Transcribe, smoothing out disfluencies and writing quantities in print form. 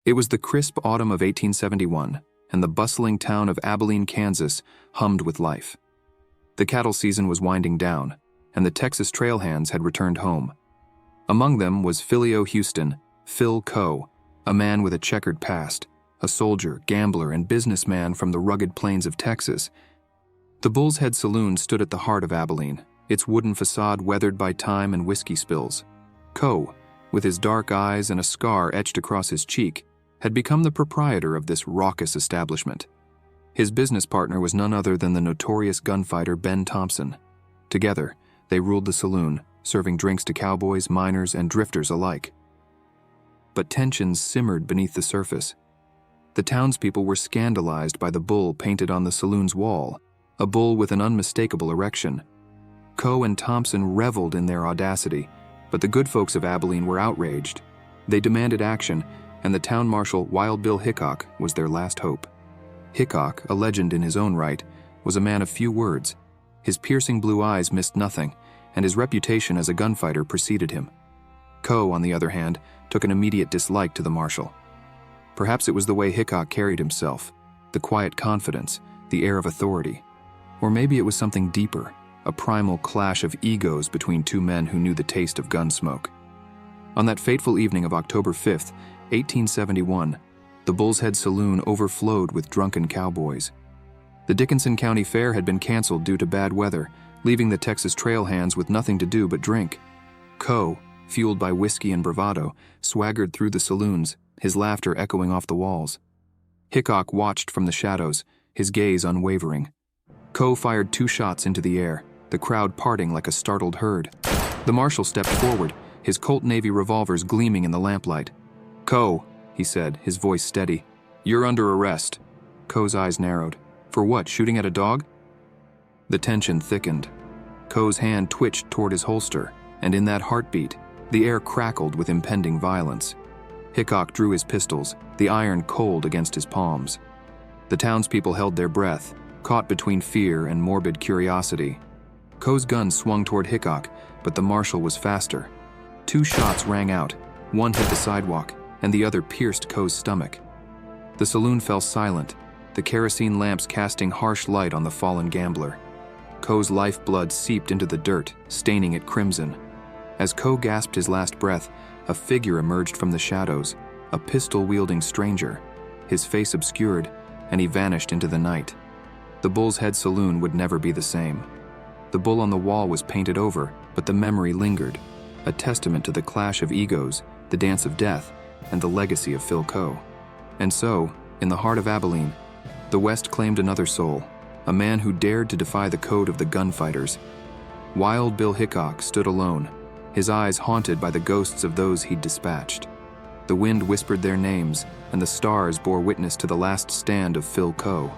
It was the crisp autumn of 1871, and the bustling town of Abilene, Kansas, hummed with life. The cattle season was winding down, and the Texas trailhands had returned home. Among them was Phil Coe, a man with a checkered past, a soldier, gambler, and businessman from the rugged plains of Texas. The Bull's Head Saloon stood at the heart of Abilene, its wooden facade weathered by time and whiskey spills. Coe, with his dark eyes and a scar etched across his cheek, had become the proprietor of this raucous establishment. His business partner was none other than the notorious gunfighter Ben Thompson. Together, they ruled the saloon, serving drinks to cowboys, miners, and drifters alike. But tensions simmered beneath the surface. The townspeople were scandalized by the bull painted on the saloon's wall, a bull with an unmistakable erection. Coe and Thompson reveled in their audacity, but the good folks of Abilene were outraged. They demanded action, and the town marshal, Wild Bill Hickok, was their last hope. Hickok, a legend in his own right, was a man of few words. His piercing blue eyes missed nothing, and his reputation as a gunfighter preceded him. Coe, on the other hand, took an immediate dislike to the marshal. Perhaps it was the way Hickok carried himself, the quiet confidence, the air of authority. Or maybe it was something deeper, a primal clash of egos between two men who knew the taste of gun smoke. On that fateful evening of October 5th, 1871, the Bull's Head Saloon overflowed with drunken cowboys. The Dickinson County Fair had been canceled due to bad weather, leaving the Texas trailhands with nothing to do but drink. Coe, fueled by whiskey and bravado, swaggered through the saloons, his laughter echoing off the walls. Hickok watched from the shadows, his gaze unwavering. Coe fired 2 shots into the air, the crowd parting like a startled herd. The marshal stepped forward, his Colt Navy revolvers gleaming in the lamplight. "Coe," he said, his voice steady, "you're under arrest." Coe's eyes narrowed. "For what, shooting at a dog?" The tension thickened. Coe's hand twitched toward his holster, and in that heartbeat, the air crackled with impending violence. Hickok drew his pistols, the iron cold against his palms. The townspeople held their breath, caught between fear and morbid curiosity. Coe's gun swung toward Hickok, but the marshal was faster. 2 shots rang out, one hit the sidewalk, and the other pierced Coe's stomach. The saloon fell silent, the kerosene lamps casting harsh light on the fallen gambler. Coe's lifeblood seeped into the dirt, staining it crimson. As Coe gasped his last breath, a figure emerged from the shadows, a pistol-wielding stranger, his face obscured, and he vanished into the night. The Bull's Head Saloon would never be the same. The bull on the wall was painted over, but the memory lingered, a testament to the clash of egos, the dance of death, and the legacy of Phil Coe. And so, in the heart of Abilene, the West claimed another soul, a man who dared to defy the code of the gunfighters. Wild Bill Hickok stood alone, his eyes haunted by the ghosts of those he'd dispatched. The wind whispered their names, and the stars bore witness to the last stand of Phil Coe.